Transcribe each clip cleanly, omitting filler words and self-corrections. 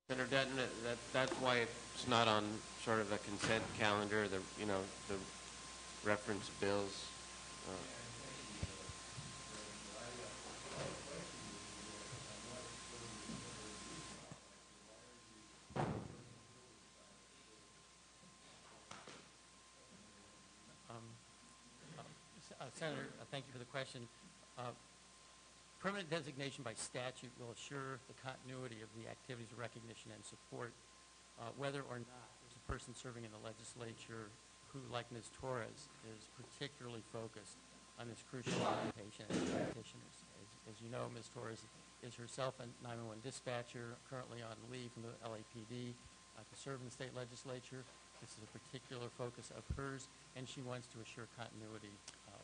Senator Dutton, that's why it's not on sort of a consent calendar, the reference bills. Senator, thank you for the question. Permanent designation by statute will assure the continuity of the activities of recognition and support, whether or not there's a person serving in the legislature who, like Ms. Torres, is particularly focused on this crucial occupation as practitioners. As you know, Ms. Torres is herself a 911 dispatcher, currently on leave from the LAPD to serve in the state legislature. This is a particular focus of hers, and she wants to assure continuity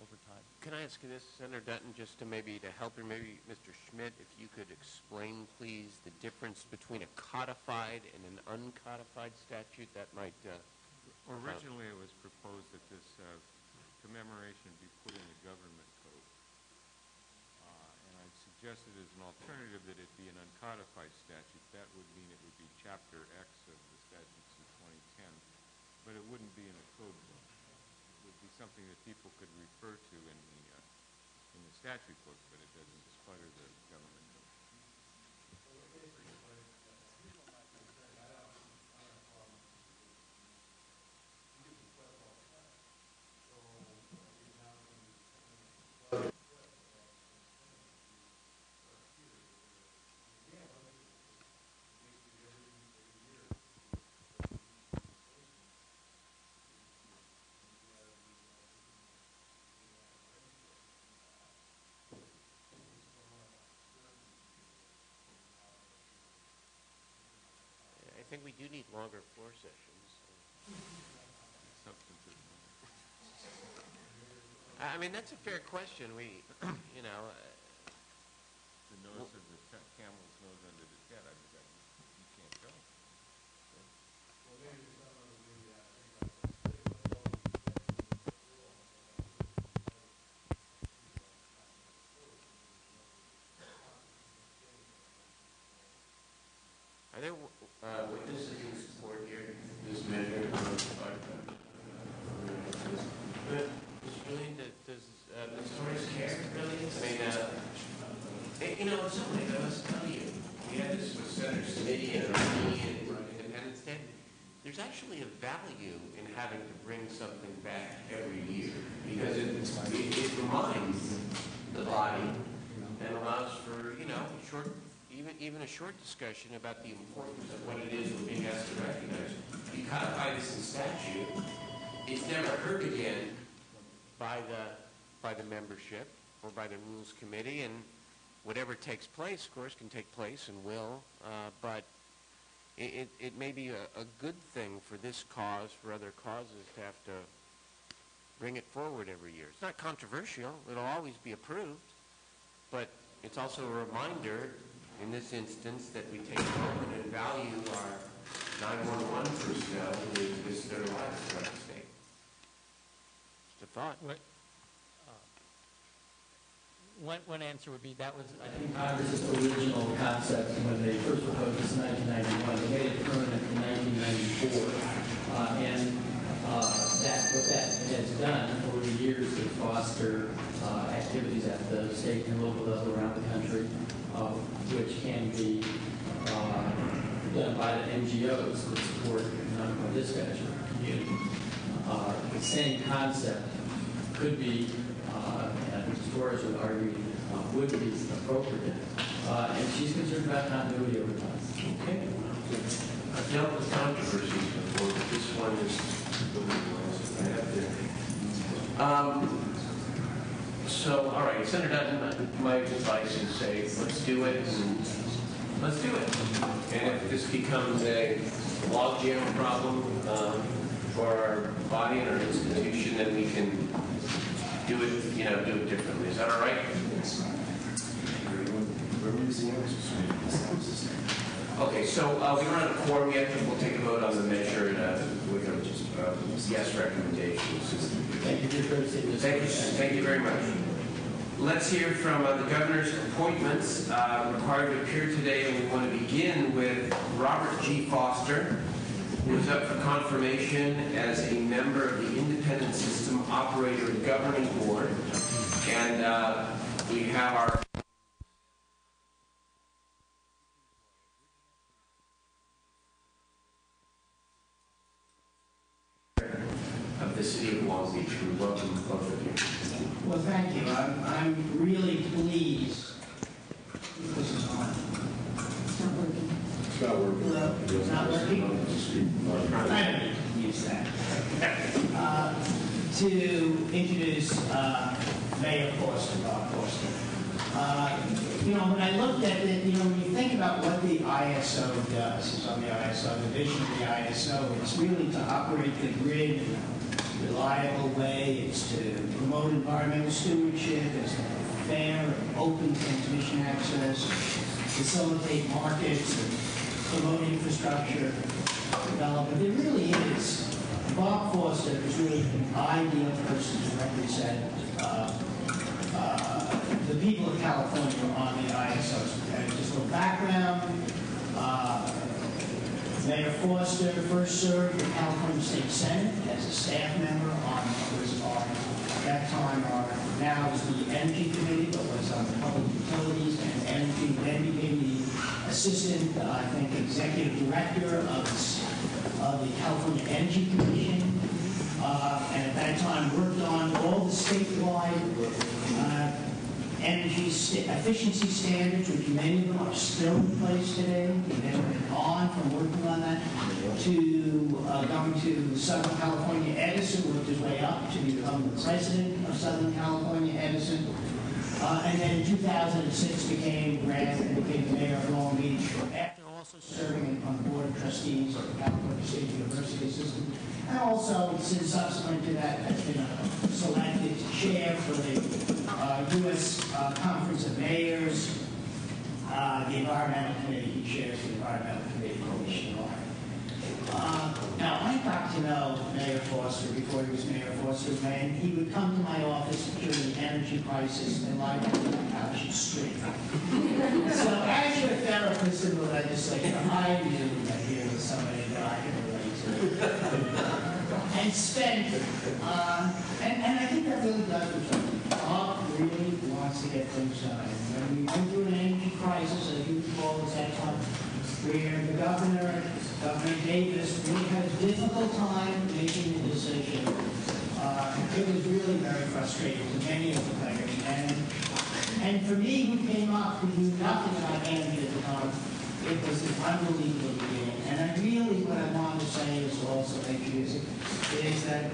over time. Can I ask you this, Senator Dutton, just to help her, maybe Mr. Schmidt, if you could explain, please, the difference between a codified and an uncodified statute that might... Originally, it was proposed that this commemoration be put in the government code. And I suggested as an alternative that it be an uncodified statute. That would mean it would be Chapter X of the statutes in 2010, but it wouldn't be in a code book. It would be something that people could refer to in the statute book, but it doesn't sputter the government code. I think we do need longer floor sessions. I mean, that's a fair question. We, The nose of the camel's nose under the tent, I mean, you can't go. Are there witnesses in support here? This measure. Mr. Julian, does Ms. Torres care, really? I mean, in some ways, I must tell you, we had this with Senators Committee and Armenian Independence Day. There's actually a value in having to bring something back every year because it reminds the body and allows for, even a short discussion about the importance of what it is we're being asked to recognize. You codify this in statute, it's never heard again by the membership or by the Rules Committee, and whatever takes place, of course, can take place and will, but it may be a good thing for this cause, for other causes, to have to bring it forward every year. It's not controversial. It'll always be approved, but it's also a reminder in this instance that we take a moment and value our 911 personnel who risk their lives throughout the state. Just a thought. One answer would be that was, I think, Congress's original concept when they first proposed this in 1991. They made it permanent in 1994. What that has done over the years is foster activities at the state and local level around the country, which can be done by the NGOs that support the non-crime dispatcher community. The same concept could be, and Ms. Torres would argue, would be appropriate. And she's concerned about continuity over time. Okay. I've dealt with controversies before, but this one is the one I have to. So, all right, Senator Dutton, my advice is say, let's do it, and let's do it. And if this becomes a logjam problem for our body and our institution, then we can do it, do it differently. Is that all right? Okay, so we don't have a quorum yet, but we'll take a vote on the measure and we're going to just yes recommendations. Thank you for your courtesy. Thank you very much. Let's hear from the governor's appointments required to appear today, and we want to begin with Robert G. Foster, who is up for confirmation as a member of the Independent System Operator and Governing Board. And we have our of the City of Long Beach. We welcome both of you. Well, thank you. I'm really pleased. This is on. It's not working. Hello? It's not working? I don't need to use that. To introduce Mayor Foster, Bob Foster. When I looked at it, when you think about what the ISO does, it's on the ISO, the vision of the ISO, it's really to operate the grid in a reliable way, it's to promote environmental stewardship, it's to fair and open transmission access, facilitate markets, and promote infrastructure development. It really is. Bob Foster is really an ideal person to represent the people of California on the ISO. Just a little background. Mayor Foster first served the California State Senate as a staff member on what was at that time now is the Energy Committee, but was on the Public Utilities and Energy. Then became the assistant, I think, executive director of the California Energy Commission, and at that time worked on all the statewide energy efficiency standards, which many of them are still in place today. He then went on from working on that to going to Southern California Edison, worked his way up to become the president of Southern California Edison. And then in 2006 became the mayor of Long Beach, after also serving on the Board of Trustees of the California State University System. And also, since subsequent to that, has been selected chair for the U.S. Conference of Mayors, the Environmental Committee. He chairs the Environmental Committee nationwide. Now, I got to know Mayor Foster before he was Mayor Foster, and he would come to my office during the energy crisis and lie down on the couch and scream. So, as your therapist in the legislature, I knew that here was somebody that I could relate to. And spent, and I think that really does reflect. Bob really wants to get things done. When we went through an energy crisis, as you recall, at that time, where the Governor Davis, really had a difficult time making a decision. It was really very frustrating to many of the players. And for me, who came up, who knew nothing about energy at the time, it was an unbelievable beginning. And I really, what I wanted to say is also introduce it, is that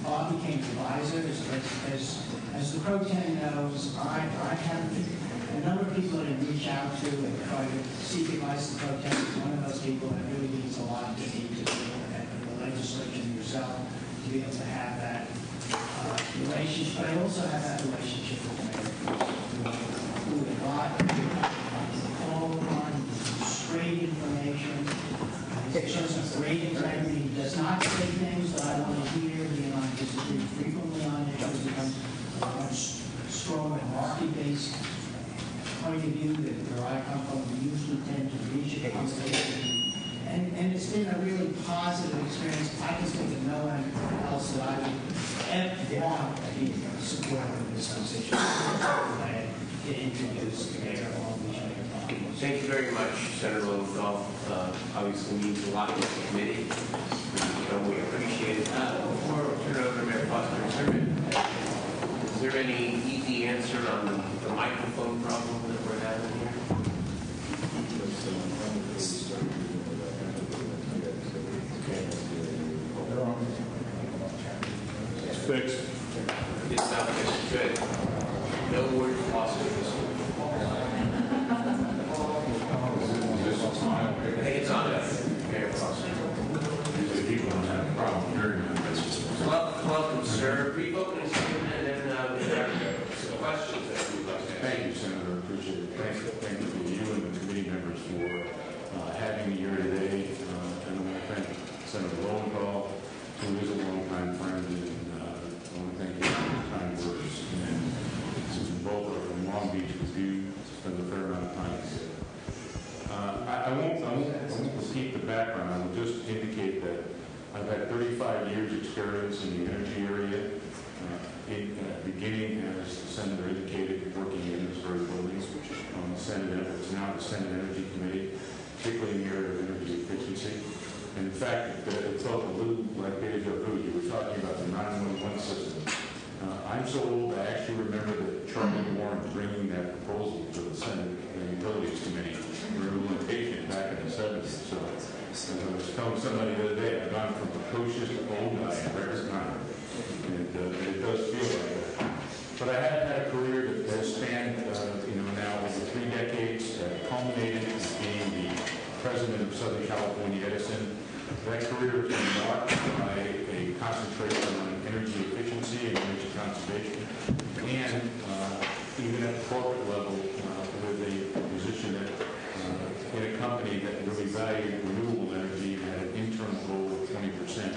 Bob became advisor. As the Pro Tem knows, I have a number of people that I reach out to and try to seek advice. The Pro Tem is one of those people that really means a lot to me, to the legislature and yourself, to be able to have that relationship. But I also have that relationship with the mayor, who advised all on straight information. He shows us great integrity. He does not say things that I want to hear. He and I disagree frequently on issues. He becomes a much stronger market-based point of view that where I come from, we usually tend to reach a conversation. And it's been a really positive experience. I can think of no one else that I would ever want to be supportive of this conversation. I get introduced to Mayor Long Beach. Thank you very much, Senator Lowenthal. Obviously means a lot to the committee. We appreciate it. Before we turn it over to Mayor Foster, is there any easy answer on the microphone problem that we're having here? It's fixed. It's not fixed. Good. No words lost in this one. I think it's on Mayor Foster. Usually people don't have a problem hearing that. Welcome, sir. Brief opening statement, and then we have some questions that we'd like to ask. Thank you, Senator. I appreciate it. Thank you to you and the committee members for having me here today. And I want to thank Senator Lowenthal, who is a longtime friend, and I want to thank you for your kind words. And since we both are from Long Beach with you, spend a fair amount of time together. I won't I've had 35 years experience in the energy area, beginning, as the Senator indicated, working in this very buildings, which is on the Senate, it's now the Senate Energy Committee, particularly in the area of energy efficiency. And in fact, it felt a little like deja vu. You were talking about the 911 system. I'm so old, I actually remember that Charlie Warren bringing that proposal to the Senate Utilities Committee for implementation back in the 70s. So, as I was telling somebody the other day, I've gone from precocious to old guy in record time. And it does feel like that. But I have had a career that has spanned, now over 3 decades, culminated in being the president of Southern California Edison. That career has been marked by a concentration on energy efficiency and energy conservation, and even at the corporate level, with a position in a company that really valued renewable energy and had an internal goal of 20%.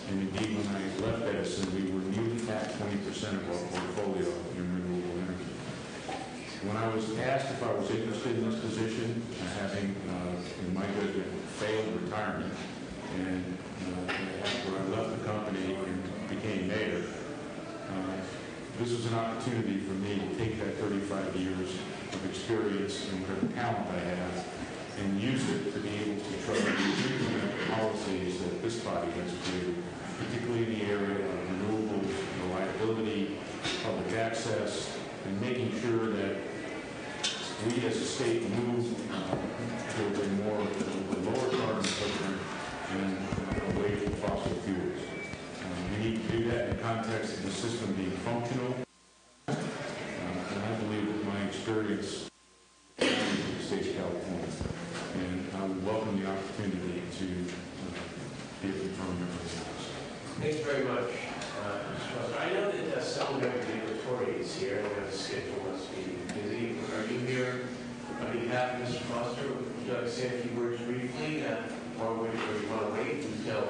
And indeed, when I left Edison, we were nearly at 20% of our portfolio in renewable energy. When I was asked if I was interested in this position, having, in my judgment, failed retirement, and after I left the company and became mayor, this was an opportunity for me to take that 35 years of experience and whatever talent I have and use it to be able to try to implement policies that this body has created, particularly in the area of renewables, reliability, public access, and making sure that we as a state move towards a lower carbon footprint and away from fossil fuels. We need to do that in the context of the system being functional. And I believe that my experience in the state of California, and I would welcome the opportunity to be a confirmed member of the House. Thanks very much, Mr. Foster. I know that some member of the authority is here. I know the schedule must be busy. Are you here on behalf of Mr. Foster? Would you like to say a few words briefly, or would you want to wait until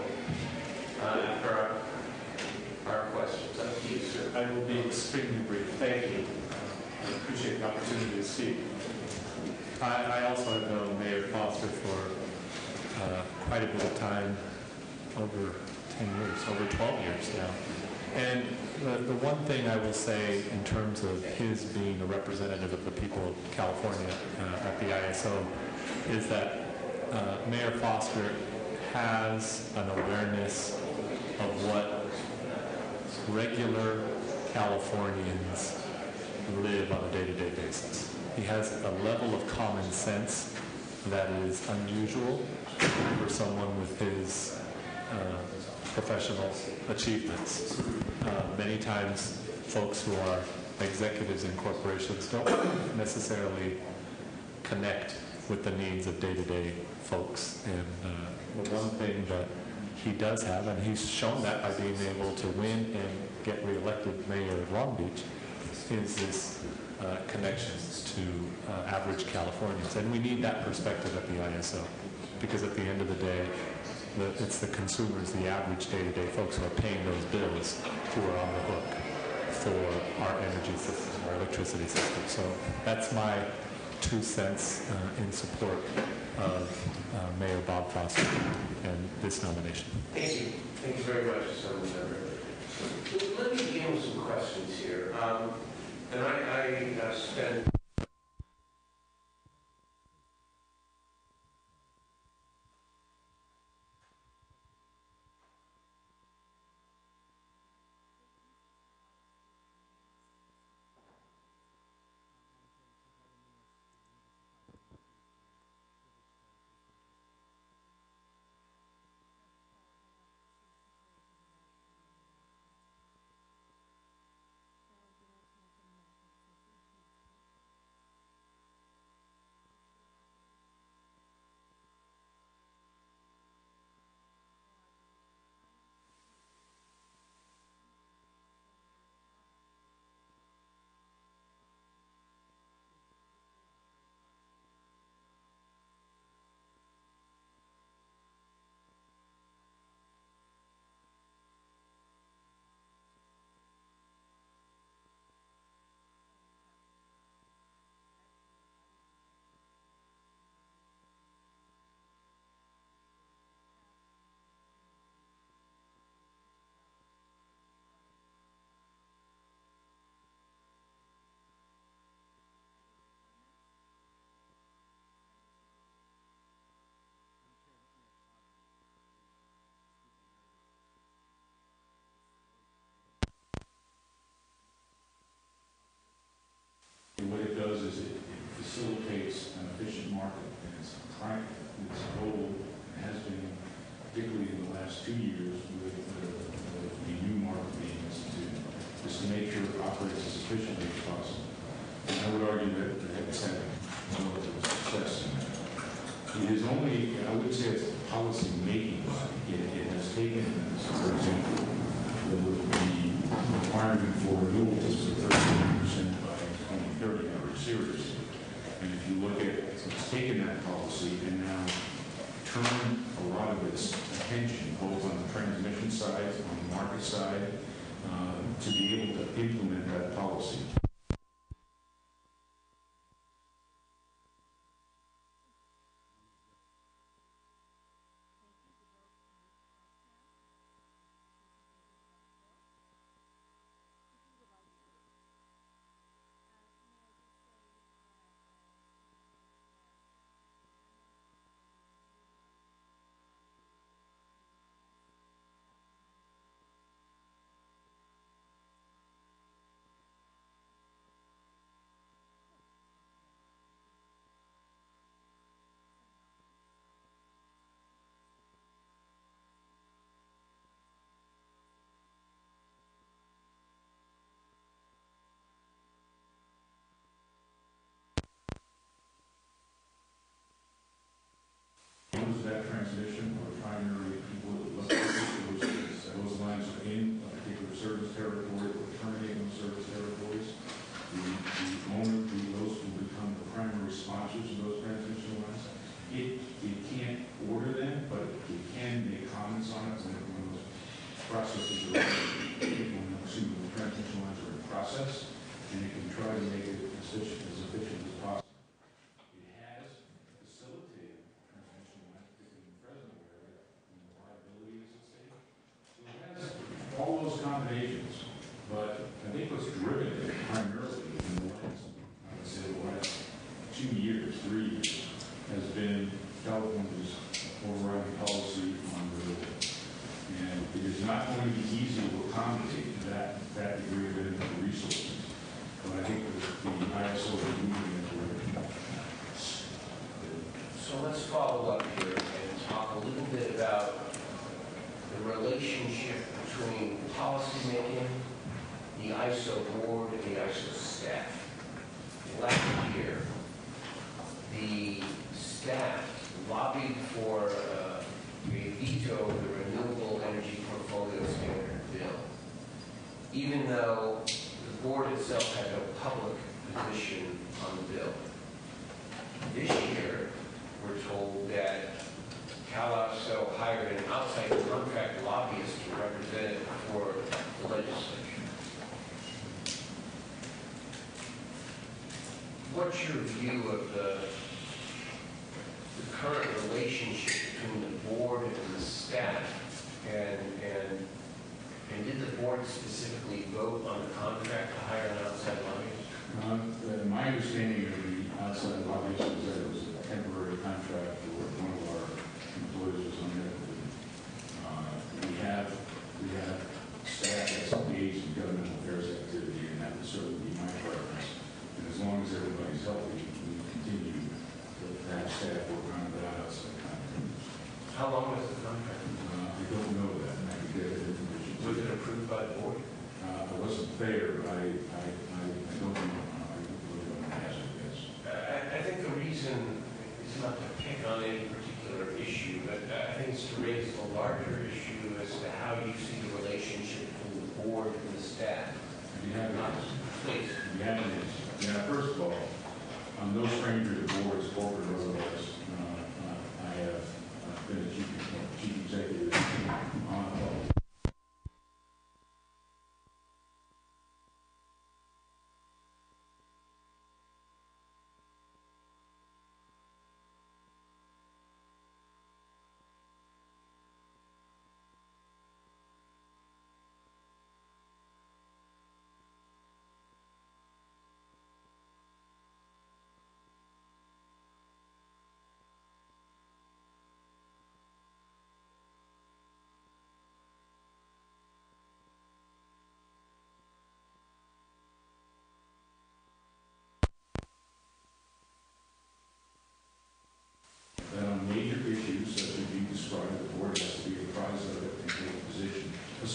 after our questions? Up to you, sir. I will be extremely brief. Thank you. I appreciate the opportunity to speak. I also have known Mayor Foster for quite a bit of time, over 10 years, over 12 years now. And the one thing I will say in terms of his being a representative of the people of California at the ISO is that Mayor Foster has an awareness of what regular Californians live on a day-to-day basis. He has a level of common sense that is unusual for someone with his professional achievements. Many times folks who are executives in corporations don't necessarily connect with the needs of day-to-day folks. And the one thing that he does have, and he's shown that by being able to win and get reelected mayor of Long Beach, is this connections to average Californians. And we need that perspective at the ISO, because at the end of the day, it's the consumers, the average day-to-day folks who are paying those bills who are on the hook for our energy system, our electricity system. So that's my 2 cents in support of Mayor Bob Foster and this nomination. Thank you. Thank you very much, Assemblymember. Let me begin with some questions here. And I spent last 2 years with the new Marketing Institute is to make sure it operates as efficiently as possible. And I would argue that it's had relative success in that. It is only, I would say it's a policy-making body. It has taken, for example, the requirement for renewables to 13% by 2030 very seriously. And if you look at, it's taken that policy and now turned a lot of its attention, both on the transmission side, on the market side, to be able to implement that policy. That transmission or primary people that look at those lines are in a particular service territory or terminating those service territories. The owner, those will become the primary sponsors of those transmission lines. It can't order them, but it can make comments on it when those processes are when the transmission lines are in process, and it can try to make it as efficient as possible. All those combinations, but I think what's driven it primarily in the last, I would say the last 2 years, 3 years, has been California's overriding policy on renewables. And it is not going to be easy to accommodate that degree of energy resources. But I think the ISO is moving in the right. So let's follow up here and talk a little bit about the relationship between policymaking, the ISO board, and the ISO staff. Last year, the staff lobbied for a veto of the Renewable Energy Portfolio Standard bill, even though the board itself had no public position on the bill. This year, we're told that CalISO hired an outside contract lobbyist to represent it before the legislature. What's your view of the current relationship between the board and the staff? And did the board specifically vote on the contract to hire an outside lobbyist? My understanding of the outside lobbyist was that it was a temporary contract for one of our employees was on that. We have staff that's engaged in government affairs activity, and that would certainly be my preference. And as long as everybody's healthy, we continue to have staff work on that outside contract. How long was the contract? I don't know that, and I can get that information. Was it approved by the board? I wasn't there, but I don't know. I really don't answer this. I think the reason is not to pick on any particular issue, but I think it's to raise a larger issue as to how you see the relationship between the board and the staff. Please. Yeah, first of all, I'm no stranger to boards, corporate or otherwise. I have been a chief executive on a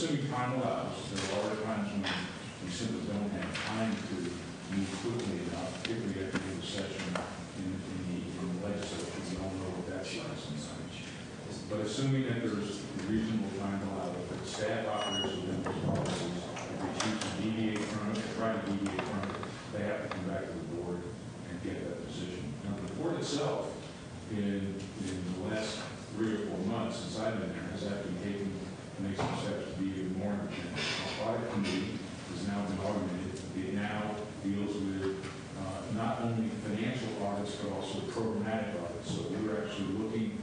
assuming time allows, there are times when we simply don't have time to move quickly enough, particularly after the session in the legislature. We don't know what that's like sometimes. But assuming that there's reasonable time allowed, if the staff operates within those policies, if they choose to deviate from it, try to deviate from it, they have to come back to the board and get that decision. Now, the board itself, in the last 3 or 4 months since I've been there, has actually taken to make some steps to be even more independent. Our audit committee has now been augmented. It now deals with not only financial audits, but also programmatic audits. So we're actually looking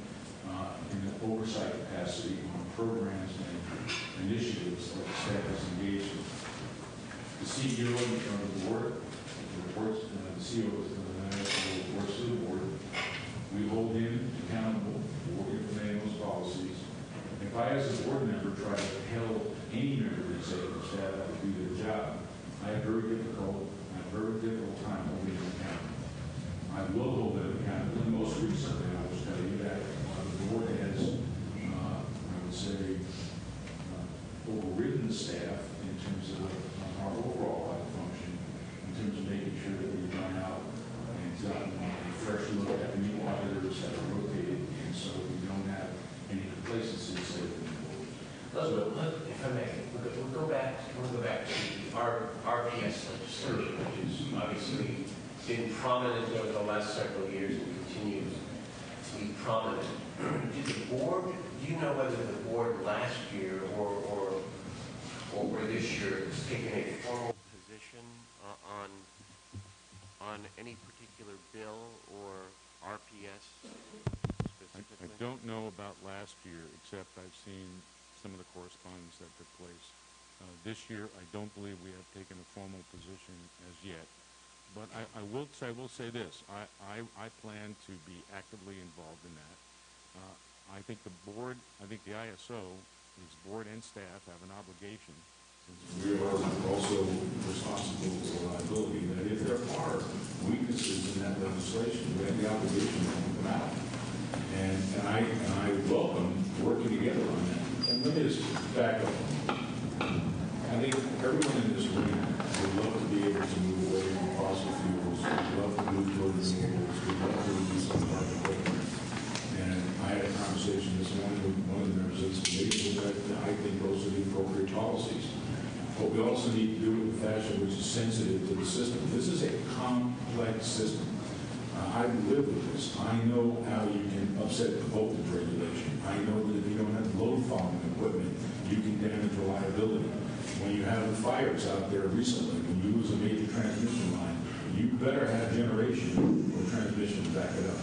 in an oversight capacity on programs and initiatives that the staff is engaged with. The CEO of the board reports, the CEO of the national reports to the board. We hold him accountable for implementing those policies. If I, as a board member, try to tell any member of the executive staff how to do their job, I have a very difficult time holding them accountable. I will hold them accountable. And most recently, I will tell you that the board has, I would say, overridden the staff in terms of our overall audit function, in terms of making sure that we've gone out and gotten a fresh look at the new auditors that are rotated, and so we don't have any complacency saving the board. If I may, we'll go back to our RPS legislation, which has obviously been prominent over the last several years and continues to be prominent. Did the board, do you know whether the board last year or this year has taken a formal position on any particular bill or RPS specifically? I don't know about last year, except I've seen some of the correspondence that took place. This year, I don't believe we have taken a formal position as yet. But I will say this. I plan to be actively involved in that. I think the board, the ISO, its board and staff have an obligation. We are also responsible for liability, that if there are weaknesses in that legislation, we have the obligation to point them out. And I welcome working together on that. And let me just back up. I think everyone in this room would love to be able to move away from fossil fuels. We'd love to move toward renewables. We'd love to reduce some of our equipment. And I had a conversation this morning with one of the members of this committee that I think those are the appropriate policies. But we also need to do it in a fashion which is sensitive to the system. This is a complex system. I've lived with this. I know how you can upset the voltage regulation. I know that if you don't have load following equipment, you can damage reliability. When you have the fires out there recently, when you lose a major transmission line, you better have generation or transmission to back it up.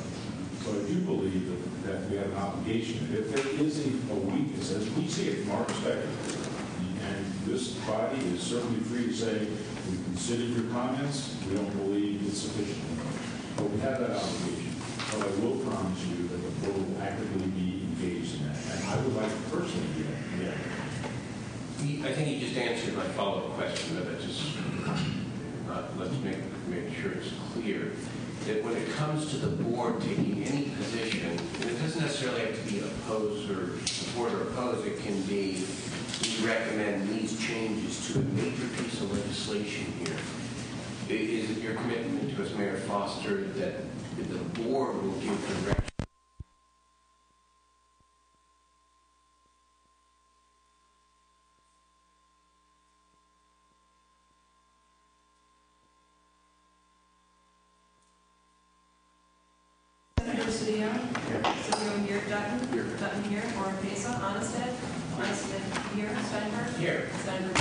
So I do believe that we have an obligation. If there is a weakness, as we see it from our perspective, and this body is certainly free to say, we considered your comments, we don't believe it's sufficient. But we have that obligation. But I will promise you that the board will actively be engaged in that. And I would like to personally do that. Yeah. I think you just answered my follow-up question, but let's make sure it's clear that when it comes to the board taking any position, and it doesn't necessarily have to be opposed or support or oppose, it can be we recommend these changes to a major piece of legislation here. Is it your commitment to us, Mayor Foster, that the board will give direction? Senator Cedillo? Cedillo here. Dutton here. Oropesa. Onestad here. Steinberg? Here. Steinberg.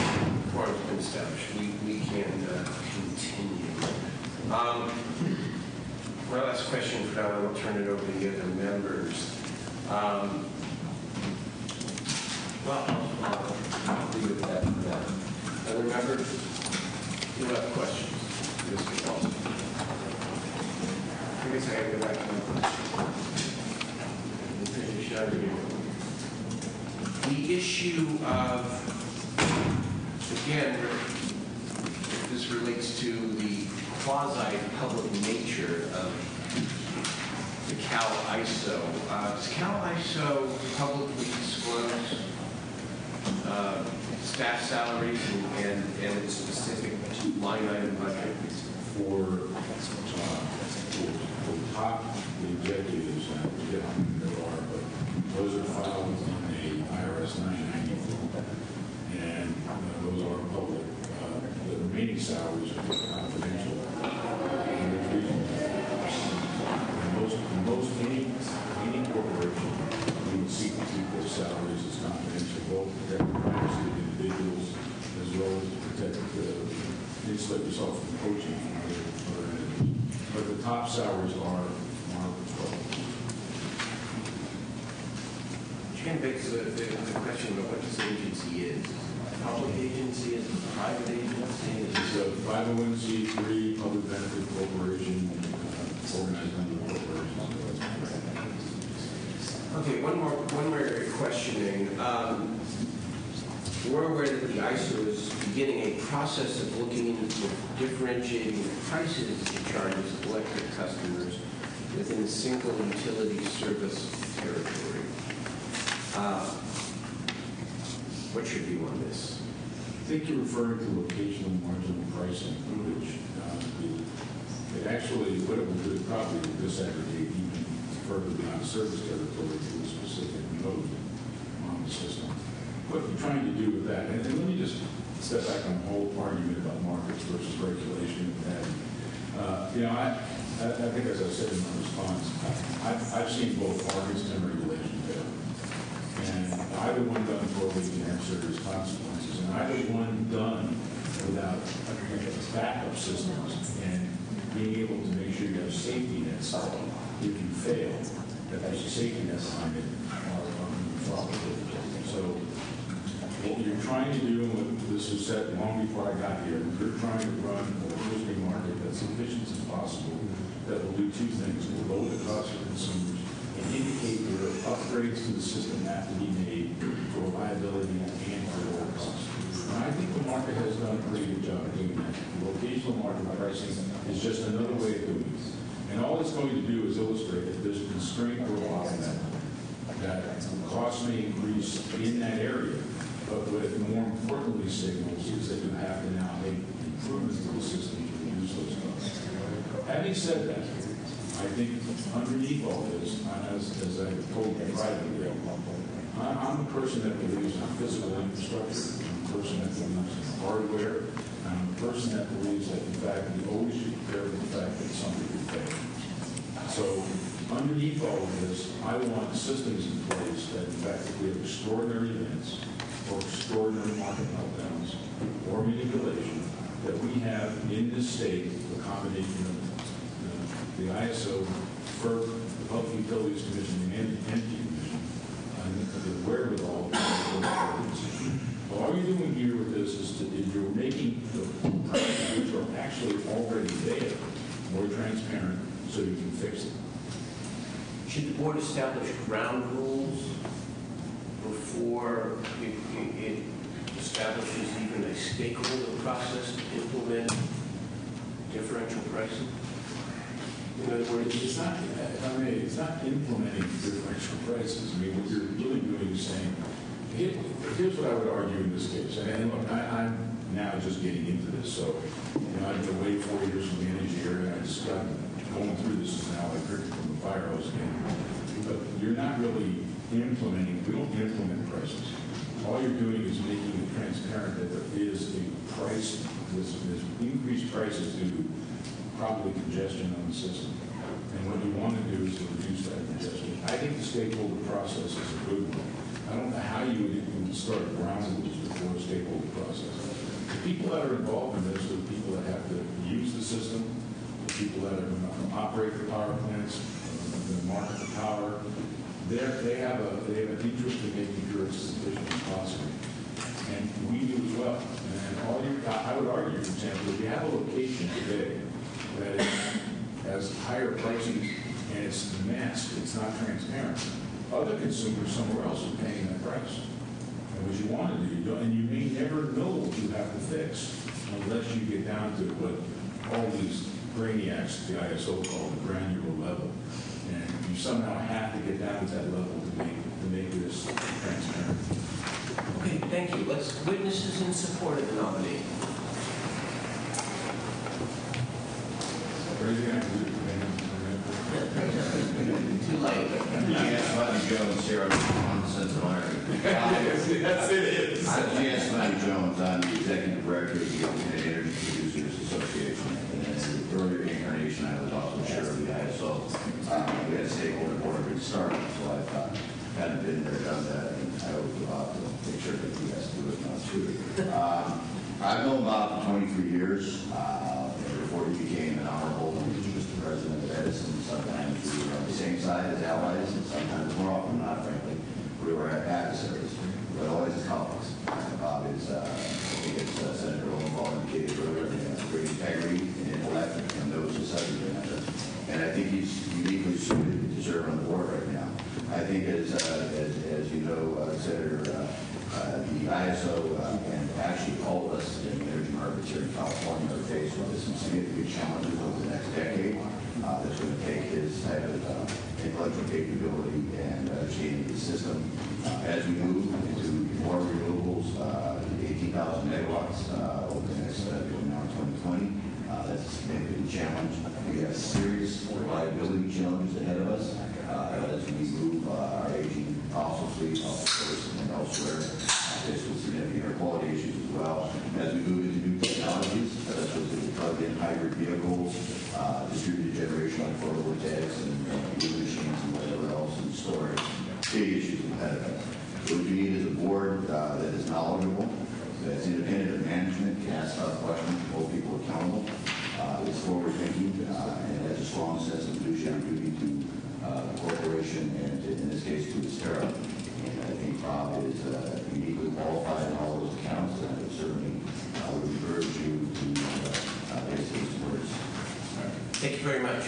Quorum's been established. We can continue. My last question for now, and I'll turn it over to the other members. I'll leave it at that for now. Other members who have questions? Mr. Paul. I guess I have to go back to the issue of, again, this relates to the quasi-public nature of the Cal ISO. Does Cal ISO publicly disclose staff salaries and the specific line item budget? For top executives, I forget how many there are, but those are filed on a IRS 994, and those are public. The remaining salaries are confidential. In most any corporation, you would seek to keep those salaries as confidential, both to protect the privacy of individuals as well as to protect insulate yourself from poaching from other entities. But the top salaries are controlled. Which kind of begs the question of what this agency is. A public agency, is it a private agency? It's a 501c3 public benefit corporation organized under the corporation. Okay, one more questioning. We're aware that the ISO is beginning a process of looking into differentiating the prices it charges electric customers within a single utility service territory. What's your view on this? I think you're referring to locational marginal pricing, which it actually, what it will do, probably disaggregate even further beyond service territory to a specific node on the system. What you're trying to do with that, and let me just step back on the whole argument about markets versus regulation. I think as I said in my response, I've seen both markets and regulation fail. And either one done poorly can have serious consequences. And either one done without backup systems and being able to make sure you have safety nets if you fail, that there's a safety net behind it are probably. So what you're trying to do, and what this was said long before I got here, you're trying to run a electricity market that's as efficient as possible that will do two things. It will lower the cost for consumers and indicate where upgrades to the system have to be made for reliability and for lower costs. And I think the market has done a pretty good job of doing that. The locational market pricing is just another way of doing it. And all it's going to do is illustrate that there's a constraint or a bottleneck that costs may increase in that area, but what it more importantly signals is that you have to now make improvements to the system to reduce those costs. Having said that, I think underneath all this, as I told you privately, I'm a person that believes in physical infrastructure. I'm a person that believes in hardware. I'm a person that believes that, in fact, we always should prepare for the fact that something could fail. So underneath all of this, I want systems in place that, in fact, if we have extraordinary events or extraordinary market meltdowns or manipulation, that we have in this state a combination of the ISO, FERC, the Public Utilities Commission, and the Energy Commission, and the wherewithal. So all you're doing here with this is you're making the prices, which are actually already there, more transparent so you can fix it. Should the board establish ground rules before it establishes even a stakeholder process to implement differential pricing? In other words, It's not implementing differential prices. I mean, what you're really doing is saying, here's what I would argue in this case. And look, I'm now just getting into this, so I've been away 4 years from the energy area, and I just got going through this now, like drinking from the fire hose again. But you're not really implementing. We don't implement prices. All you're doing is making it transparent that there is a price. There's increased prices due to probably congestion on the system. And what you want to do is to reduce that congestion. I think the stakeholder process is a good one. I don't know how you would start ground rules before a stakeholder process. The people that are involved in this are the people that have to use the system, the people that are going to operate the power plants, the market the power. They have an interest in making sure it's as efficient as possible. And we do as well. And I would argue, for example, if you have a location today that has higher prices and it's masked, it's not transparent, other consumers somewhere else are paying that price. And what you want to do, and you may never know what you have to fix unless you get down to what all these brainiacs, the ISO call the granular level. And you somehow have to get down to that level to make this transparent. okay, Thank you. Witnesses in support of the nominee. Too late. G.S. Buddy Jones here, I'm from Cincinnati. That's it. I'm G.S. Buddy Jones, I'm the Executive Director of the Open Energy Producers Association. And in the earlier incarnation, I was also chair of the ISO. We had a stakeholder board when we started, so I've kind of been there, done that, and I always go out to make sure that he has to do it now too. I've known Bob for 23 years. Before he became an honorable, he was the president of Edison. Sometimes we were on the same side as allies, and sometimes more often not, frankly, we were adversaries, but always as colleagues. Bob is, I think as Senator Lowenthal indicated earlier, he has great integrity and intellect and knows his subject matter. And I think he's uniquely suited to serve on the board right now. I think as you know, Senator, the ISO and actually all of us in the energy markets here in California are faced with some significant challenges over the next decade that's going to take his type of intellectual capability and understanding the system as we move into more renewables, 18,000 megawatts over the next between now and 2020. That's a significant challenge. We have serious reliability challenges ahead of us as we move our aging fossil fleet off the coast and elsewhere. There's some significant air quality issues as well. As we move into new technologies, such as the plug-in hybrid vehicles, distributed generation like photovoltaics and fuel machines and whatever else, and storage, big issues ahead of us. So what you need is a board that is knowledgeable, that's independent of management, can ask tough questions, hold people accountable, is forward-thinking, and has a strong sense of fiduciary duty to the corporation and, in this case, to its parent. And I think Bob is uniquely qualified in all those accounts, and I would certainly would encourage you to raise these words. Thank you very much.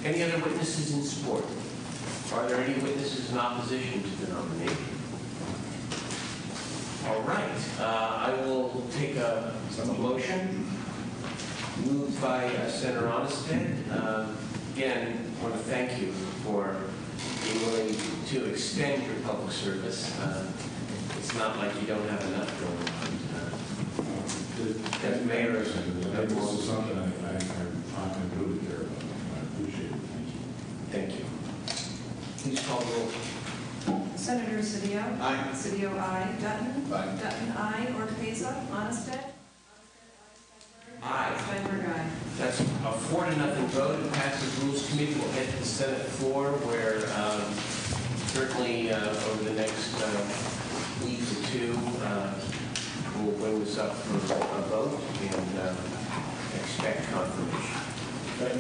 Any other witnesses in support? Are there any witnesses in opposition to the nominee? All right. I will take a motion moved by Senator Onnested. Again, I want to thank you for being willing to extend your public service. It's not like you don't have enough going on. As mayor, This is something I'm really care about. I appreciate it. Thank you. thank you. Please call the roll. Senator Cedillo? Aye. Cedillo, aye. Dutton? Aye. Dutton, aye. Ortega? Onnested? Aye. Steinberg, aye. That's a 4-0 vote. It passes Rules Committee. We'll head to the Senate floor where certainly over the next week or two, we'll bring this up for a vote and expect confirmation.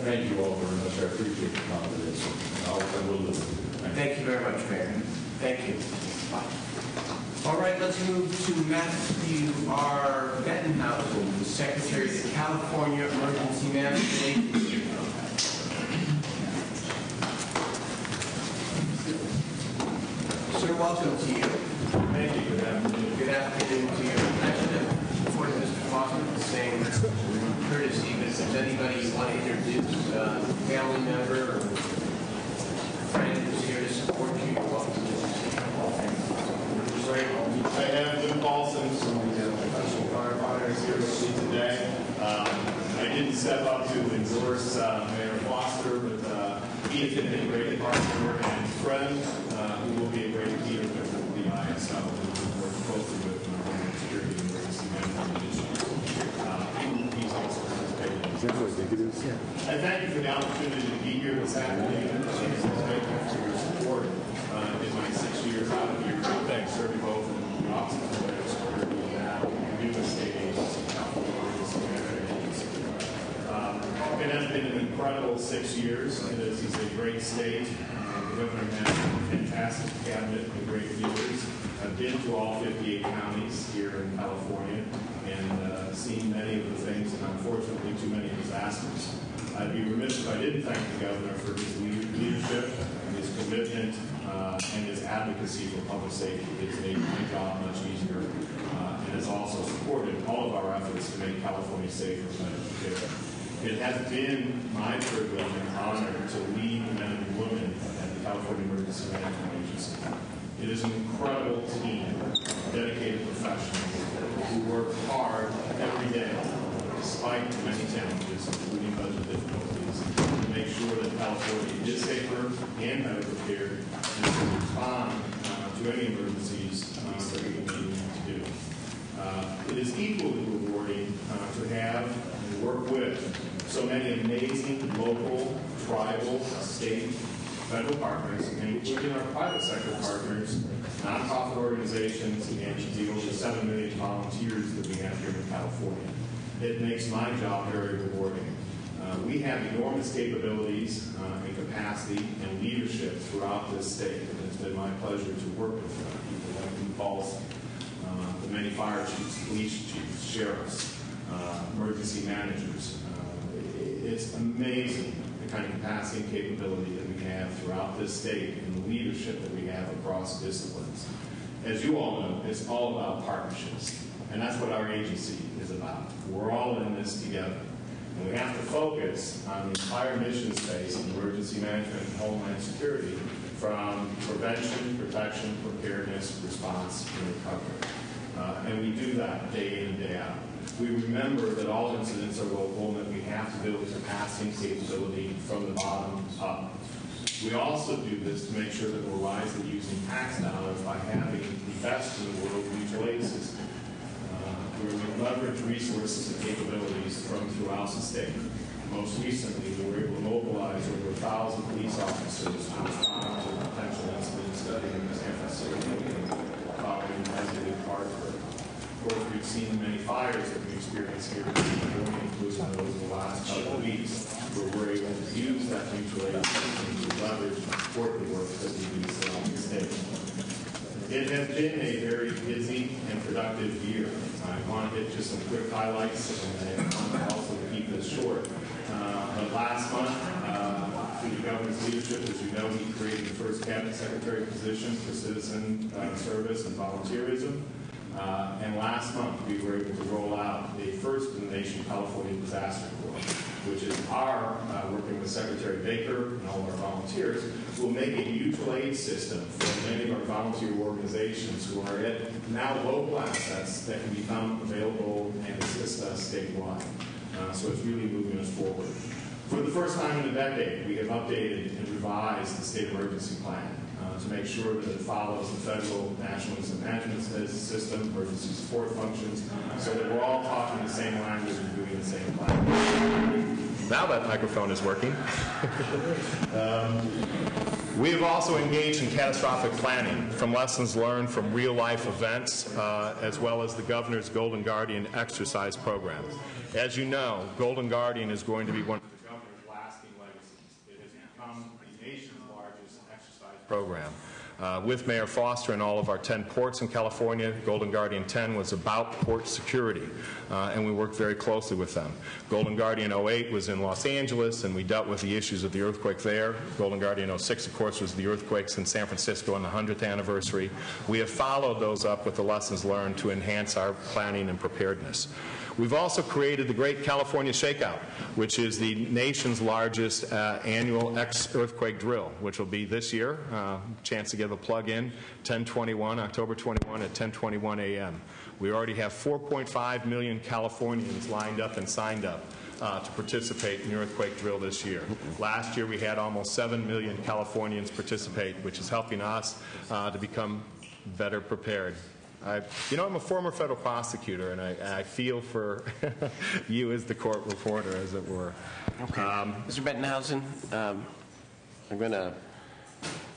Thank you all very much. I appreciate the confidence. I will live with it. Thank you very much, Mayor. Thank you. All right, let's move to Matthew R. Bettenhausen, the Secretary of the California Emergency Management Agency. Sir, welcome to you. Thank you. Good afternoon. Good afternoon to you. Actually, before Mr. Foster, the same courtesy, but if there's anybody you want to introduce, family member or friend who's here to support you, you're welcome to do so. I have Lou Paulson from the professional firefighters here with me today. I didn't step up to endorse Mayor Foster, but he has been a great partner and friend who will be a great leader for the ISO and work closely with Homeland Security and Emergency Management Agency. He's also participated. I thank you for the opportunity to be here this afternoon and thank you for your support in my 6 years out of here. Thanks serving both in the Office of Homeland Security and now new state agency, California Emergency Management Agency. It has been an incredible 6 years. This is a great state. The governor has a fantastic cabinet and great leaders. I've been to all 58 counties here in California and seen many of the things and unfortunately too many disasters. I'd be remiss if I didn't thank the governor for his leadership, his commitment, and his advocacy for public safety. It's made my job much easier and has also supported all of our efforts to make California safer and better. It has been my privilege and honor to lead the men and women at the California Emergency Management Agency. It is an incredible team despite the many challenges, including budget difficulties, to make sure that California is safer and better prepared and to respond to any emergencies that we need to do. It is equally rewarding to have and work with so many amazing local, tribal, state, federal partners, including our private sector partners, nonprofit organizations, and the over 7 million volunteers that we have here in California. It makes my job very rewarding. We have enormous capabilities and capacity and leadership throughout this state, and it's been my pleasure to work with people like Lou Paulson, the many fire chiefs, police chiefs, sheriffs, emergency managers. It's amazing the kind of capacity and capability that we have throughout this state and the leadership that we have across disciplines. As you all know, it's all about partnerships, and that's what our agency is about. We're all in this together. And we have to focus on the entire mission space of emergency management and homeland security, from prevention, protection, preparedness, response, and recovery. And we do that day in and day out. We remember that all incidents are local and that we have to build capacity and capability from the bottom up. We also do this to make sure that we're wisely using tax dollars by having the best in the world mutual aid system, where we leverage resources and capabilities from throughout the state. Most recently, we were able to mobilize over 1,000 police officers to respond to potential incidents in the San Francisco following designated Hartford. Of course, we've seen many fires that we experienced here in California, including those in the last couple of weeks, where we're able to use that mutual aid system to leverage and support the work that we do throughout the state. It has been a very busy and productive year. I want to hit just some quick highlights, and I want to also keep this short. But last month, through the governor's leadership, as you know, he created the first cabinet secretary position for citizen service and volunteerism. And last month, we were able to roll out the first in the nation California Disaster Corps, which is our, working with Secretary Baker and all of our volunteers, will make a mutual aid system for many of our volunteer organizations who are at now local assets that can become available and assist us statewide. So it's really moving us forward. For the first time in a decade, we have updated and revised the state emergency plan to make sure that it follows the federal national incident management system, emergency support functions, so that we're all talking the same language and doing the same plan. Now that microphone is working. We have also engaged in catastrophic planning from lessons learned from real-life events, as well as the Governor's Golden Guardian exercise program. As you know, Golden Guardian is going to be one of the Governor's lasting legacies. It has become the nation's largest exercise program. With Mayor Foster and all of our 10 ports in California, Golden Guardian 10 was about port security, and we worked very closely with them. Golden Guardian 08 was in Los Angeles, and we dealt with the issues of the earthquake there. Golden Guardian 06, of course, was the earthquakes in San Francisco on the 100th anniversary. We have followed those up with the lessons learned to enhance our planning and preparedness. We've also created the Great California Shakeout, which is the nation's largest annual earthquake drill, which will be this year. Chance to give a plug in, October 21 at 10:21 a.m. We already have 4.5 million Californians lined up and signed up to participate in the earthquake drill this year. Last year we had almost 7 million Californians participate, which is helping us to become better prepared. I'm a former federal prosecutor, and I feel for you as the court reporter, as it were. Okay. Mr. Bettenhausen, I'm going to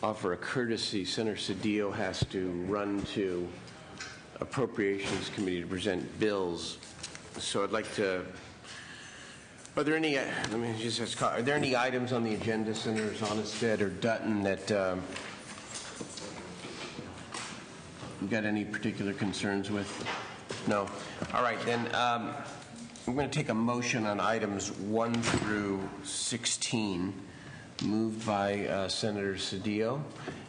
offer a courtesy. Senator Cedillo has to run to Appropriations Committee to present bills. So I'd like to... Are there any? Let me just ask. Are there any items on the agenda, Senators Onnested or Dutton, that you got any particular concerns with? No. All right, then I'm going to take a motion on items 1 through 16, moved by Senator Cedillo,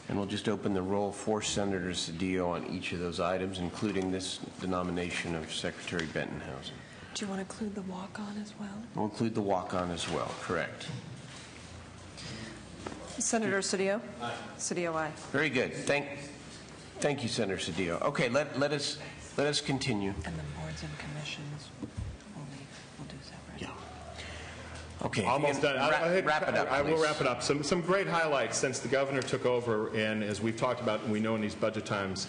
and we'll just open the roll for Senator Cedillo on each of those items, including the nomination of Secretary Bettenhausen. Do you want to include the walk-on as well? We'll include the walk-on as well, correct. Senator Cedillo? Aye. Cedillo, aye. Very good. Thank you, Senator Cedillo. Okay, let us continue. And the boards and commissions, we'll do Okay. Almost done. Wrap it up, I will please. wrap it up. Some great highlights since the governor took over, and as we've talked about, and we know in these budget times,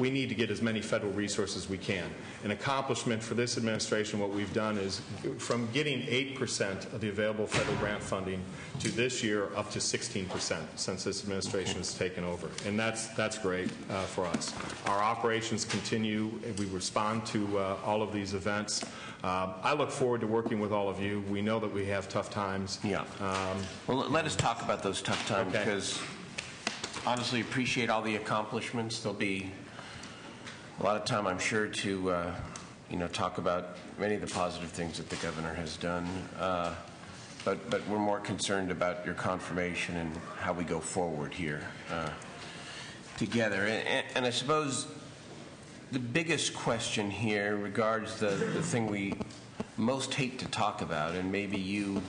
we need to get as many federal resources as we can. An accomplishment for this administration, what we've done is from getting 8% of the available federal grant funding to this year up to 16% since this administration has taken over. And that's great for us. Our operations continue. We respond to all of these events. I look forward to working with all of you. We know that we have tough times. Yeah. Well, let us talk about those tough times, Okay. because honestly appreciate all the accomplishments. There'll be a lot of time, I'm sure, to talk about many of the positive things that the governor has done. But we're more concerned about your confirmation and how we go forward here together. And I suppose the biggest question here regards the thing we most hate to talk about, and maybe you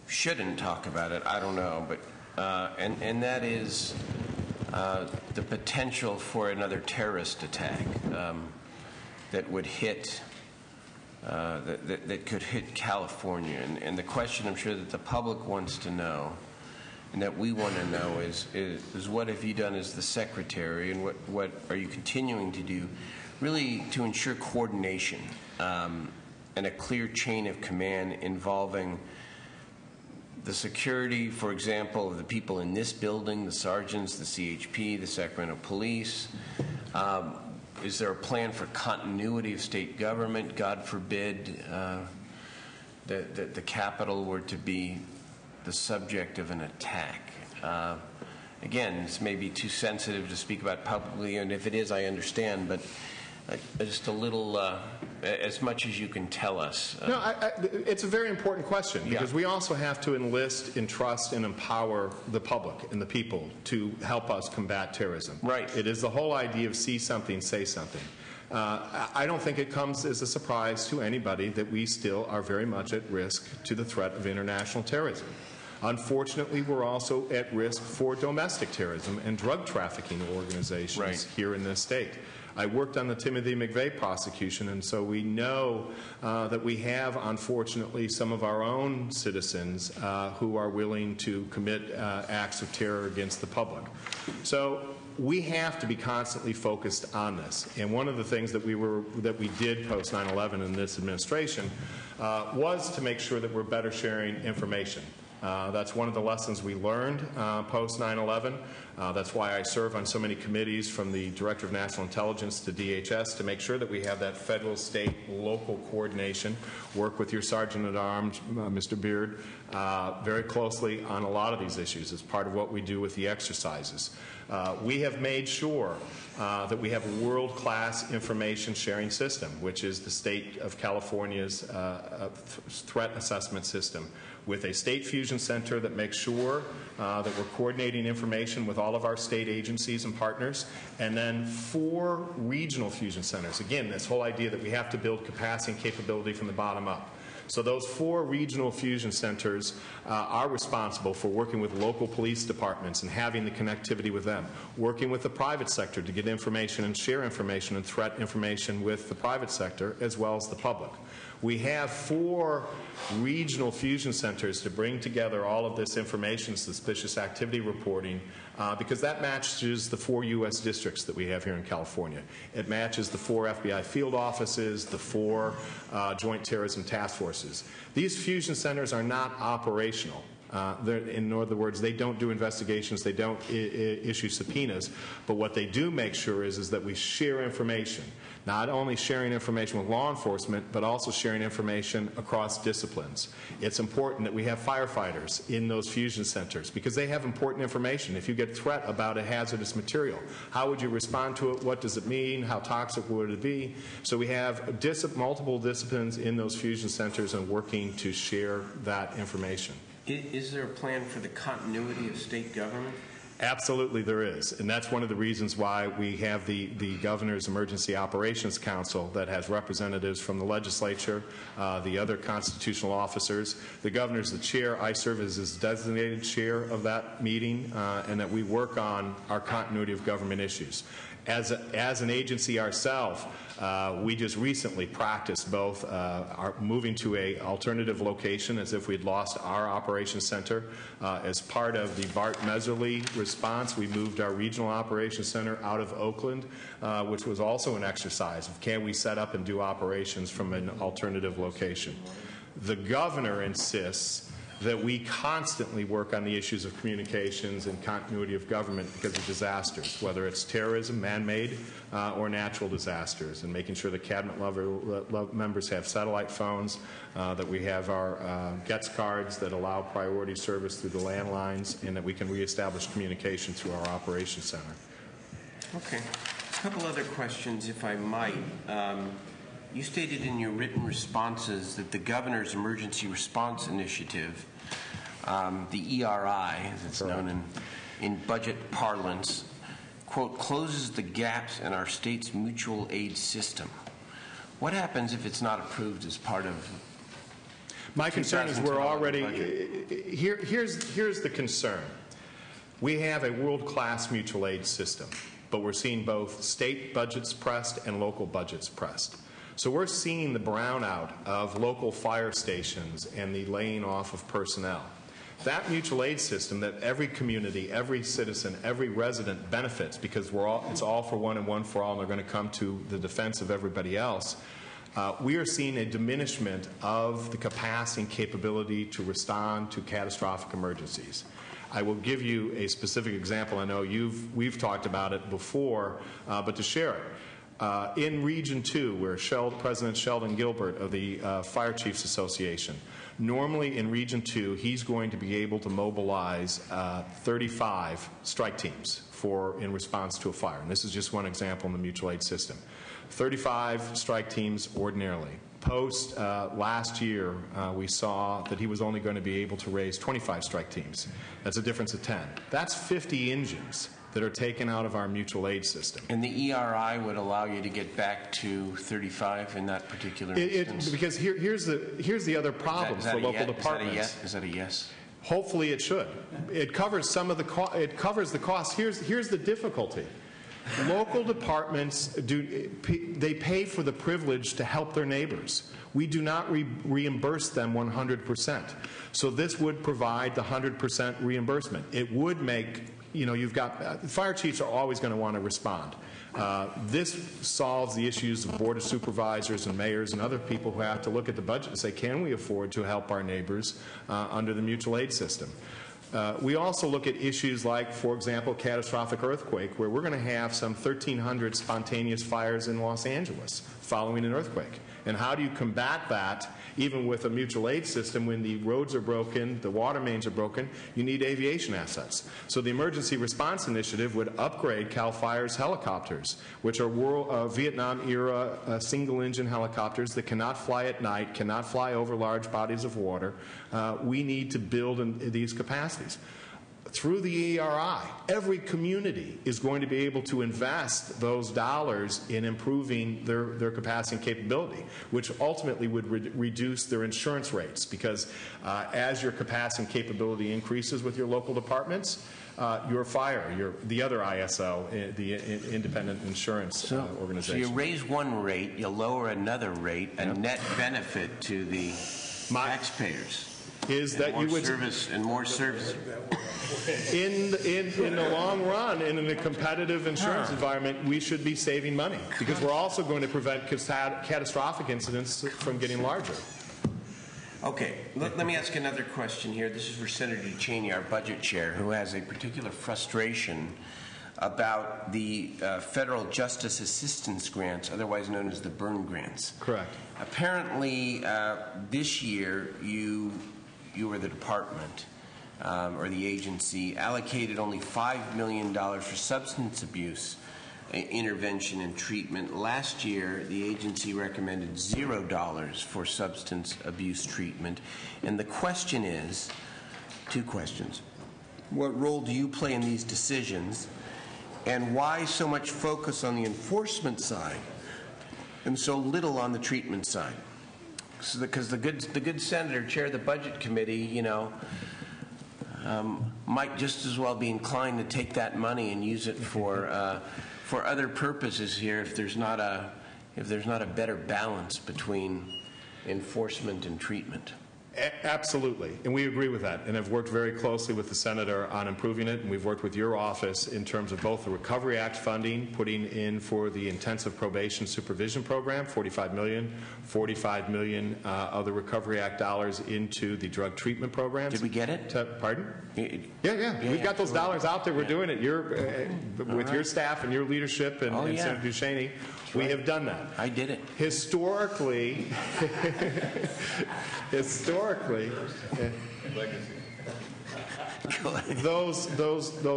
shouldn't talk about it, I don't know, but and that is the potential for another terrorist attack that would hit that could hit California. And the question I'm sure that the public wants to know, and that we want to know, is what have you done as the secretary, and what are you continuing to do, really to ensure coordination and a clear chain of command involving the security, for example, of the people in this building, the sergeants, the CHP, the Sacramento Police. Is there a plan for continuity of state government? God forbid that the Capitol were to be the subject of an attack. Again, this may be too sensitive to speak about publicly, and if it is, I understand, but just a little, as much as you can tell us. No, it's a very important question, because Yeah. we also have to enlist, entrust, and empower the public and the people to help us combat terrorism. Right. It is the whole idea of see something, say something. I don't think it comes as a surprise to anybody that we still are very much at risk to the threat of international terrorism. Unfortunately, we're also at risk for domestic terrorism and drug trafficking organizations Right. here in this state. I worked on the Timothy McVeigh prosecution, and so we know that we have, unfortunately, some of our own citizens who are willing to commit acts of terror against the public. So we have to be constantly focused on this. And one of the things that we did post 9/11 in this administration was to make sure that we're better sharing information. That's one of the lessons we learned post 9/11. That's why I serve on so many committees, from the Director of National Intelligence to DHS, to make sure that we have that federal, state, local coordination. Work with your Sergeant at Arms, Mr. Beard, very closely on a lot of these issues as part of what we do with the exercises. We have made sure that we have a world-class information sharing system, which is the state of California's threat assessment system, with a state fusion center that makes sure that we're coordinating information with all of our state agencies and partners, and then 4 regional fusion centers. Again, this whole idea that we have to build capacity and capability from the bottom up. So those 4 regional fusion centers are responsible for working with local police departments and having the connectivity with them, working with the private sector to get information and share information and threat information with the private sector as well as the public. We have 4 regional fusion centers to bring together all of this information, suspicious activity reporting, because that matches the 4 U.S. districts that we have here in California. It matches the 4 FBI field offices, the 4 joint terrorism task forces. These fusion centers are not operational. In other words, they don't do investigations, they don't issue subpoenas, but what they do make sure is that we share information. Not only sharing information with law enforcement, but also sharing information across disciplines. It's important that we have firefighters in those fusion centers because they have important information. If you get a threat about a hazardous material, how would you respond to it? What does it mean? How toxic would it be? So we have multiple disciplines in those fusion centers and working to share that information. Is there a plan for the continuity of state government? Absolutely there is, and that's one of the reasons why we have the Governor's Emergency Operations Council that has representatives from the legislature, the other constitutional officers. The Governor's the chair. I serve as his designated chair of that meeting, and that we work on our continuity of government issues. As an agency ourselves, we just recently practiced both moving to a alternative location as if we'd lost our operations center. As part of the Bart Meserly response, we moved our regional operations center out of Oakland, which was also an exercise of can we set up and do operations from an alternative location. The governor insists that we constantly work on the issues of communications and continuity of government because of disasters, whether it's terrorism, man-made, or natural disasters, and making sure the cabinet members have satellite phones, that we have our GETS cards that allow priority service through the landlines, and that we can reestablish communication through our operations center. Okay. A couple other questions, if I might. You stated in your written responses that the governor's emergency response initiative, the ERI, as it's known in budget parlance, quote, closes the gaps in our state's mutual aid system. What happens if it's not approved as part of? My concern is we're already, here's the concern. We have a world-class mutual aid system, but we're seeing both state budgets pressed and local budgets pressed. So we're seeing the brownout of local fire stations and the laying off of personnel. That mutual aid system that every community, every citizen, every resident benefits because it's all for one and one for all, and they're going to come to the defense of everybody else. We are seeing a diminishment of the capacity and capability to respond to catastrophic emergencies. I will give you a specific example. I know we've talked about it before, but to share it. In Region 2, where President Sheldon Gilbert of the Fire Chiefs Association, normally in Region 2, he's going to be able to mobilize 35 strike teams in response to a fire. And this is just one example in the mutual aid system. 35 strike teams ordinarily. Post last year, we saw that he was only going to be able to raise 25 strike teams. That's a difference of 10. That's 50 engines that are taken out of our mutual aid system. And the ERI would allow you to get back to 35 in that particular instance? Because here's the other problem for local departments. Is that a yes? Hopefully it should. It covers some of the it covers the cost. Here's the difficulty. Local departments they pay for the privilege to help their neighbors. We do not reimburse them 100%. So this would provide the 100% reimbursement. It would make, you've got fire chiefs are always going to want to respond. This solves the issues of board of supervisors and mayors and other people who have to look at the budget and say, can we afford to help our neighbors under the mutual aid system? We also look at issues like, for example, catastrophic earthquake, where we're going to have some 1,300 spontaneous fires in Los Angeles following an earthquake. And how do you combat that, even with a mutual aid system, when the roads are broken, the water mains are broken? You need aviation assets. So the Emergency Response Initiative would upgrade CAL FIRE's helicopters, which are Vietnam-era single-engine helicopters that cannot fly at night, cannot fly over large bodies of water. We need to build these capacities. Through the ERI, every community is going to be able to invest those dollars in improving their capacity and capability, which ultimately would reduce their insurance rates, because as your capacity and capability increases with your local departments, your fire, the other ISO, the Independent Insurance Organization. So you raise one rate, you lower another rate, a net benefit to the taxpayers. Is that you would service and more service in the long run, in a competitive insurance environment, we should be saving money, because we're also going to prevent catastrophic incidents from getting larger. Okay, let me ask another question here. This is for Senator Cheney, our budget chair, who has a particular frustration about the federal justice assistance grants, otherwise known as the Byrne grants. Correct. Apparently, this year you or the department or the agency allocated only $5 million for substance abuse intervention and treatment. Last year, the agency recommended $0 for substance abuse treatment. And the question is, two questions. What role do you play in these decisions? And why so much focus on the enforcement side and so little on the treatment side? Because the good senator, chair of the budget committee, might just as well be inclined to take that money and use it for other purposes here if there's not a better balance between enforcement and treatment. Absolutely, and we agree with that, and I've worked very closely with the Senator on improving it, and we've worked with your office in terms of both the Recovery Act funding, putting in for the intensive probation supervision program, $45 million of the Recovery Act dollars into the drug treatment programs. Did we get it? Pardon? Yeah. We've got those dollars out there. We're doing it. With your staff and your leadership and Senator Duchesne, we have done that. I did it. Historically, those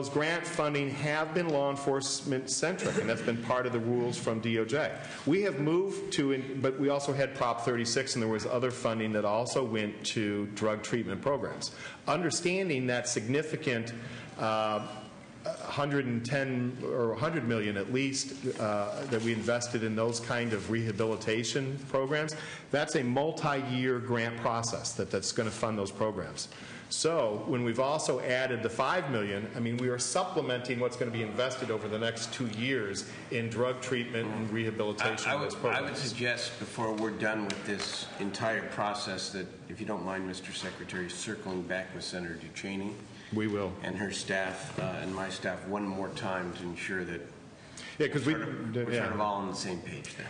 grant funding have been law enforcement centric, and that's been part of the rules from DOJ. We have moved to, but we also had Prop 36, and there was other funding that also went to drug treatment programs. Understanding that significant 110 or 100 million at least that we invested in those kind of rehabilitation programs, that's a multi-year grant process that's going to fund those programs. So when we've also added the $5 million, I mean, we are supplementing what's going to be invested over the next 2 years in drug treatment and rehabilitation of those programs. I would suggest before we're done with this entire process that, if you don't mind, Mr. Secretary, circling back with Senator Duchesne. We will. And her staff and my staff one more time to ensure that we're sort of all on the same page there.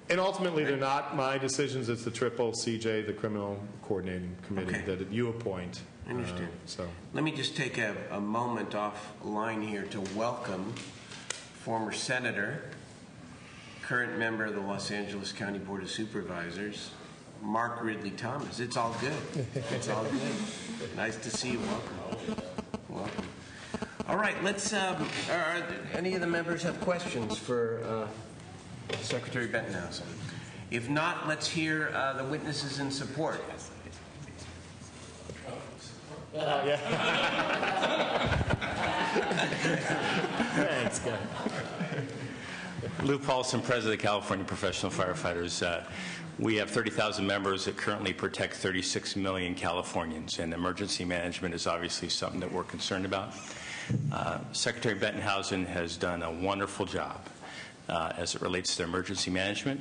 And ultimately, they're not my decisions. It's the Triple CJ, the Criminal Coordinating Committee, that you appoint. I understand. So let me just take a moment offline here to welcome former Senator, current member of the Los Angeles County Board of Supervisors, Mark Ridley Thomas. It's all good. It's all good. Nice to see you. Welcome. All right, let's. Any of the members have questions for Secretary Bettenhausen? If not, let's hear the witnesses in support. Thanks, guy. Lou Paulson, President of California Professional Firefighters. We have 30,000 members that currently protect 36 million Californians, and emergency management is obviously something that we're concerned about. Secretary Bettenhausen has done a wonderful job as it relates to emergency management,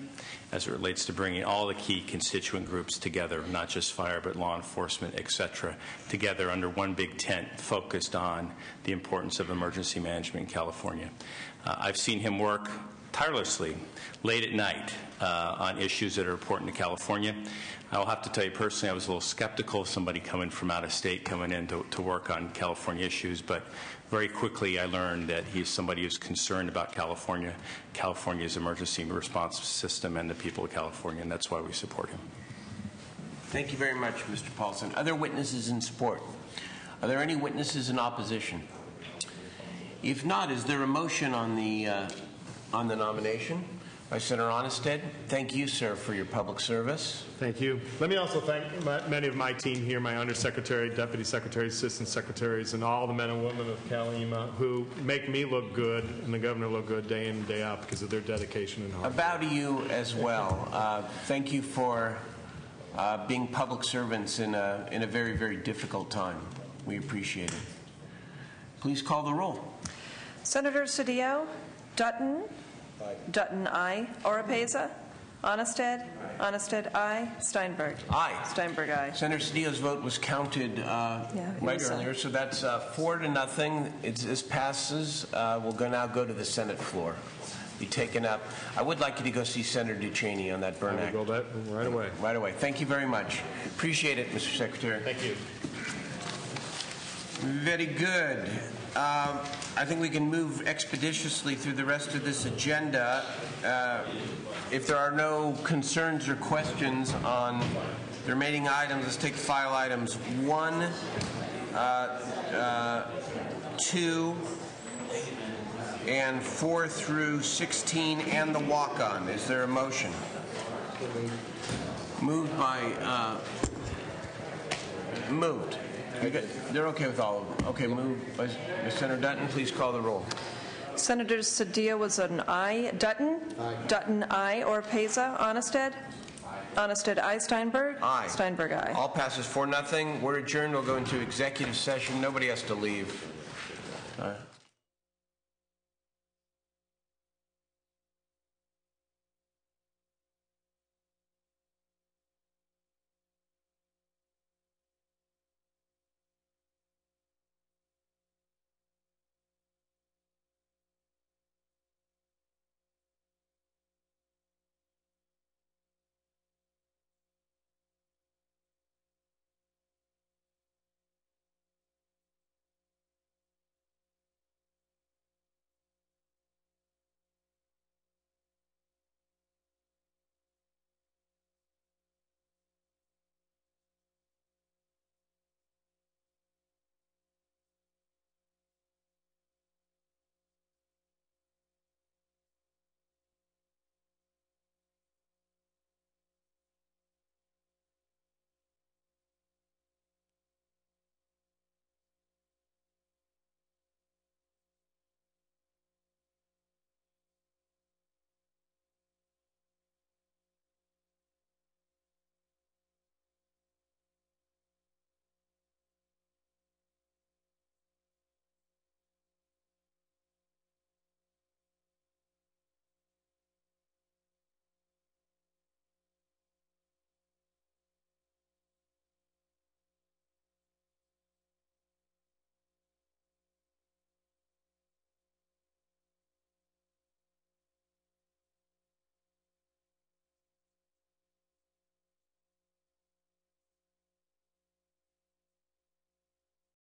as it relates to bringing all the key constituent groups together, not just fire but law enforcement, et cetera, together under one big tent focused on the importance of emergency management in California. I've seen him work tirelessly late at night on issues that are important to California. I'll have to tell you personally, I was a little skeptical of somebody coming from out of state coming in to work on California issues, but very quickly I learned that he's somebody who's concerned about California's emergency response system and the people of California, and that's why we support him. Thank you very much, Mr. Paulson. Other witnesses in support? Are there any witnesses in opposition? If not, is there a motion on the nomination by Senator Onnested? Thank you, sir, for your public service. Thank you. Let me also thank many of my team here, my undersecretary, deputy secretaries, assistant secretaries, and all the men and women of Calima who make me look good and the governor look good day in and day out because of their dedication and hard work. A bow to you as well. Thank you for being public servants in a very, very difficult time. We appreciate it. Please call the roll. Senator Cedillo? Dutton? Aye. Dutton, aye. Oropesa? Onnested? Onnested, aye. Steinberg? Aye. Steinberg, aye. Senator Cedillo's vote was counted right earlier, so that's 4-0. This passes. We'll now go to the Senate floor. Be taken up. I would like you to go see Senator Duchesne on that Byrne Act. We'll go that right away. Right away. Thank you very much. Appreciate it, Mr. Secretary. Thank you. Very good. I think we can move expeditiously through the rest of this agenda. If there are no concerns or questions on the remaining items, let's take file items 1, 2, and 4 through 16, and the walk-on. Is there a motion? Moved by... moved. They're okay with all of them. Okay, moved by Senator Dutton. Please call the roll. Senator Cedillo was an aye. Dutton? Aye. Dutton, aye. Oropesa? Onnested? Aye. Onnested, I. Steinberg? Aye. Steinberg, aye. All passes 4-0. We're adjourned. We'll go into executive session. Nobody has to leave.